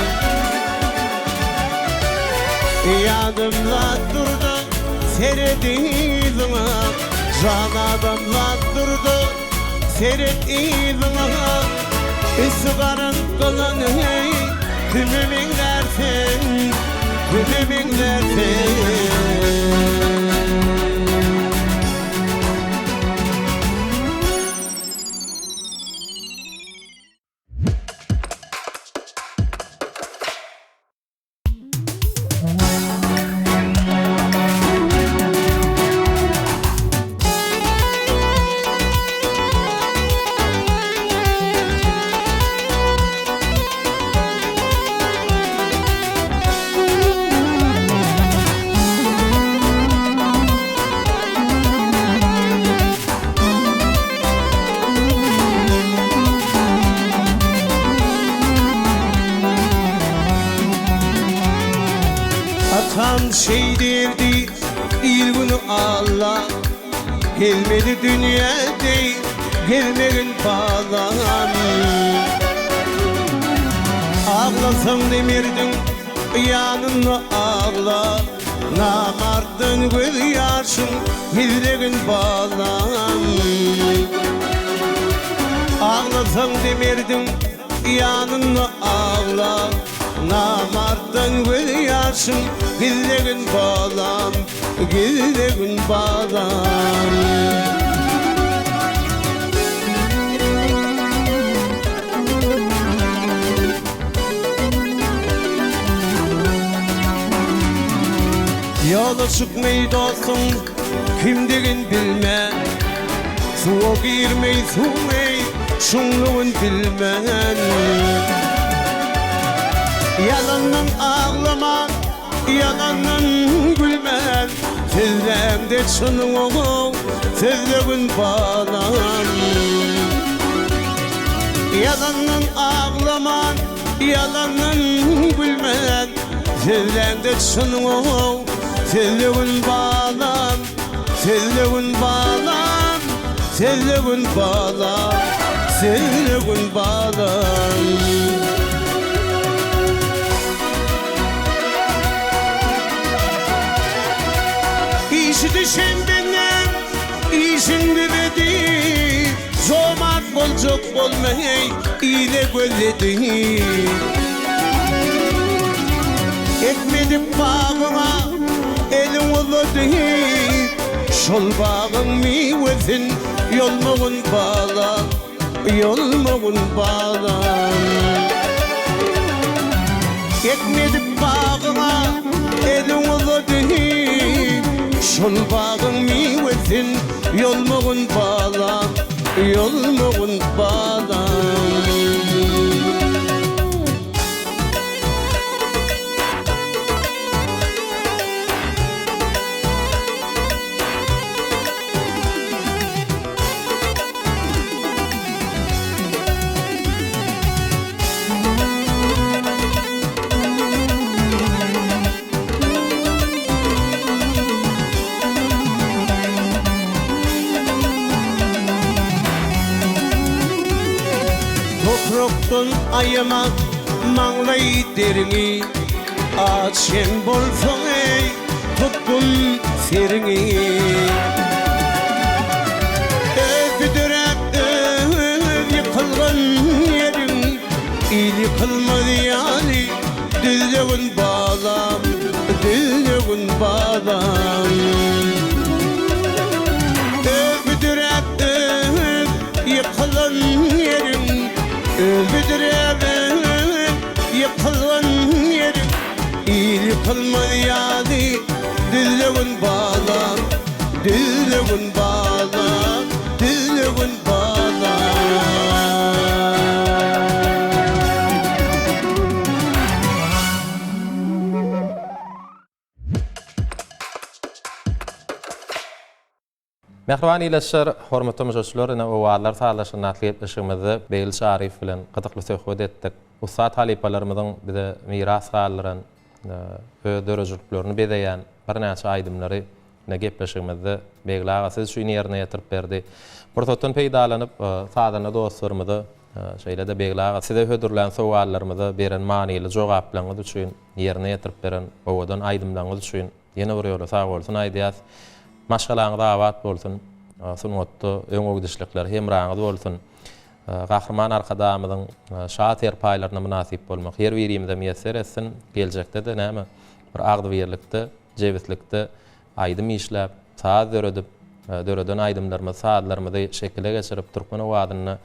Yadımla durdu, seyredilme Can adamla durdu, seyredilme Üstü karın kalanı, tümümün versin, tümümün versin Atam şey derdi, ilgini Allah Gelmedi dünya değil, gelmeyin falan Ağlasam demirdin, yanına ağla Namartın göz yaşın, yüreğin bağlan Ağlasam demirdin, yanına ağla Namarttan göz yaşın, yüreğin bağlan, yüreğin bağlan Yola çıkmayı dostum, kimdigin bilme Suğa girmeyi suğmey, şunluğun bilmen Yalanın ağlaman, yalanın gülmen Tezlemde çınığı, tezleğin bağlan Yalanın ağlaman, yalanın gülmen Tezlemde çınığı, tezleğin bağlan Tezleğin bağlan, tezleğin bağlan Tezleğin bağlan İşi düşen benden, işin bilmedi Zomat bolcuk olmayı ile gölledi Etmedim bağıma, elin uladı Şol bağın mivesin, yolmuğun bağla Yolmuğun bağla Etmedim bağıma, elin uladı Şol bağın mivesin, yolmuğun bağla Yolmuğun bağla Toproktan ayamak manlay derini Açen bolsın ey tuttun serini Öpüdürep yıkılgan yerin yıkılmadı yani. Düzlüğün bağlam, düzlüğün bağlam. Öbüdürep yıkılan yerim, öbüdürep yıkılan yerim. Yıkılmadı yani. Düzlüğün bağlam, düzlüğün bağlam, düzlüğün bağlam. Mehriban ileşer, hormatly mujyslar, ene owallar talaşyny atlyp işimizi Beýil Şarif bilen gyzykly söhbet etdik. Ussat halipalarymyzyň bize miras galyran dörejliklerini bedeýän bir näçe aýdymlary ne gepleşigimizde Beýil aga siz şu ýerine ýetirip berdi. Burtotdan peýdalanyp sadana dostlarymyzy şeýle de Beýil aga size hödürlän sowallarymy beren manyly jogaplaryňyz üçin ýerine ýetirip beren owadan aýdymlaryňyz üçin ýene bir ýola sag bolsun aýdýas. Maşgalaňyza awat bolsun. Sungatda öňe gidişlikler hemraňyz bolsun. Gahrman arkadamyzyň şahat ýerpaýlaryna munasip bolmak ýer berýimde meýesser etsin. Geljekde de näme bir agdy berlikde, jewitlikde aýdym işläp, saat döredip, döreden aýdymlarymyzy, saatlarymyzy şekile geçirip Türkmen owadyny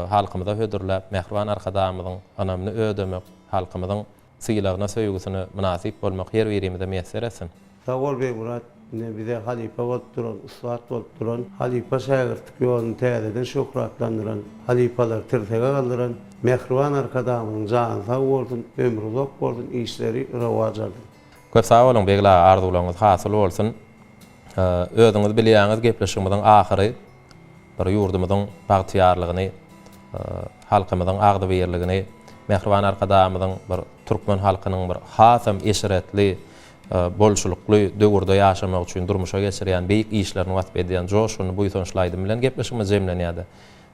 halkymyza hödürläp, mehriban arkadamyzyň anamyny ödemek, halkymyzyň syýlagyna, söýgüsine munasip bolmak ýer berýimde meýesser etsin. Sağ ol bey Murat. Ne bize halife bolup duran, uslat bolup duran, halife şagirdlik ýoluny täzeden şöhratlandyran, halifalar tirtege galdyran, mehriban arkadamyň jany sag bolsun, ömrü uzak bolsun, işleri rewaj aldy. Köp sag bolun Beýil aga, arzularyňyz hasyl bolsun. Özüňiz bilýäňiz gepleşigimiziň ahyry bir ýurdumyzyň bagtyarlygyny, halkymyzyň agdy berligini, mehriban arkadamyzyň bir türkmen halkynyň bir hasam eşiretli bolşulukly döwürde ýaşamak üçin durmuşa geçirýän beýik işlerini wasp edýän joşuny bu ýoşlaýdym bilen gepleşigimiz jemlenýärdi.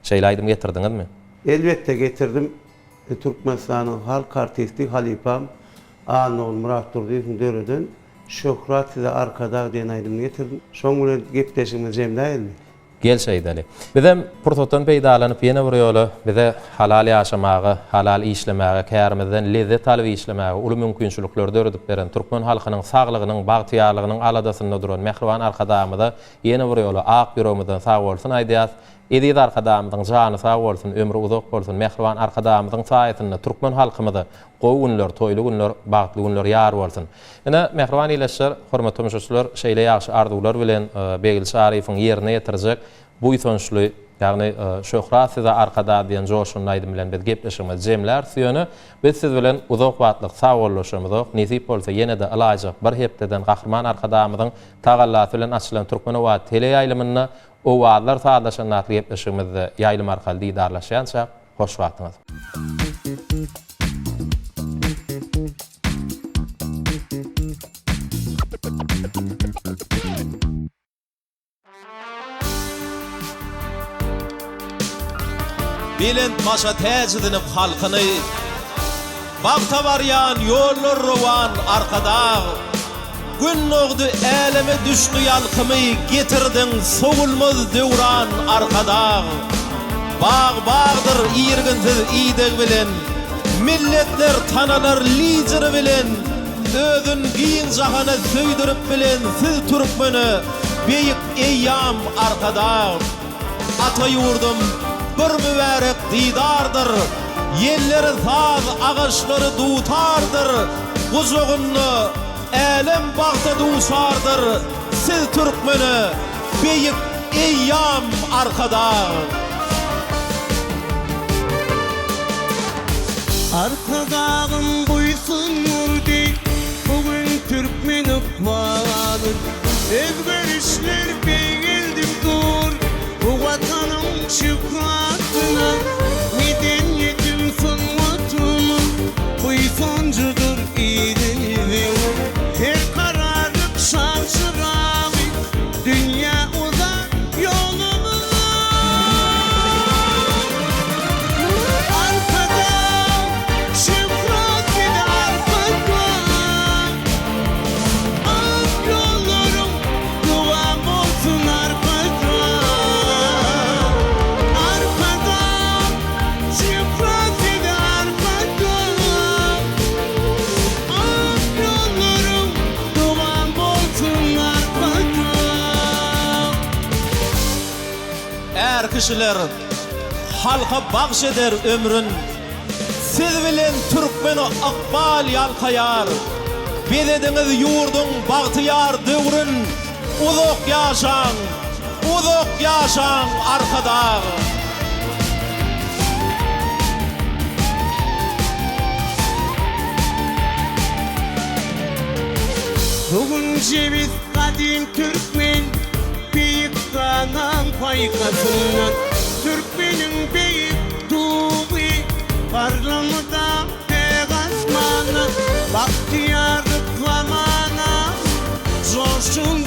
Şeýlaýdym getirdiňizmi? Elbette getirdim. Türkmenistanyň halk artisti halifam Anol Murat Durdiýewiň döreden şöhrat size arkada diýen aýdym getirdim. Şoň bilen gepleşigimiz jemläýärmi? Gelşeýdeli. Bizem purtotdan peýdalanyp ýene bir ýoly bize halal ýaşamagy, halal işlemäge, kärimizden lezzet alyp işlemäge uly mümkinçilikler döredip beren türkmen halkynyň saglygynyň, bagtyarlygynyň aladasynda duran mehriban arkadamyza ýene bir ýoly ak ýürегimizden sag bolsun aýdýas. Edid arkadamyzyň jany sag bolsun, ömrü uzak bolsun, mehriban arkadamyzyň saýetinde türkmen halkymyza gowy günler, toýly günler, bagtly günler ýar bolsun. Ene mehriban ileşler, hormatly müşahisler, şeýle ýaşy arzuwlar bilen Beýil Şarifiň ýerine ýetirjek bu ýetişli, ýagny şöhrat size arkada diýen joşuny aýdym bilen biz gepleşigimiz jemler süýeni biz siz bilen uzak wagtlyk sagollaşymyz, nisip bolsa ýene de alajak bir hepdeden gahrman arkadamyzyň tagallasy bilen açylan türkmen owat teleýaýlymyny owadlar saatlaşan natly gepleşigimizde ýaýlym arkaly diýdarlaşýança hoş wagtyňyz. Bilen maşa täzidinip halkyny bagta barýan ýollar rowan arkada gün nogdy elime düşnü ýalkymy getirdiň sowulmaz döwran arkada bağ-bağdır ýerginsiz iýdeg bilen milletler tanalar lideri bilen özün giyin jahana söýdirip bilen siz türkmeni beýik eýýam arkada ata ýurdum bir mübarek didardır, yerleri saz ağaçları dutardır, kuzuğunu elem bağda duşardır, siz Türkmeni beýik eýýam arkada. Arkadağım buysun nurdi, bugün Türkmen ıkmadır, özverişler beğildim dur, bu vatanın şükratına medeniyetin sunmatını buysuncudur iyidir her kararlık şaşıravi dünya uzak yolunu arkada şükrat gidi arkada ak yollarım duam olsun arkada eder kişiler halka bagş eder ömrün. Siz bilen Türkmeni akbal yalkayar. Bedediňiz ýurdun bagtyýar döwrün. Uzak ýaşaň arkadaş. Bugün ceviz kadim Türkmen Büyük kanan paykasından Türkmenin büyük tuğu Parlamada peygasmanı Bahtiyarlık lamana Coşun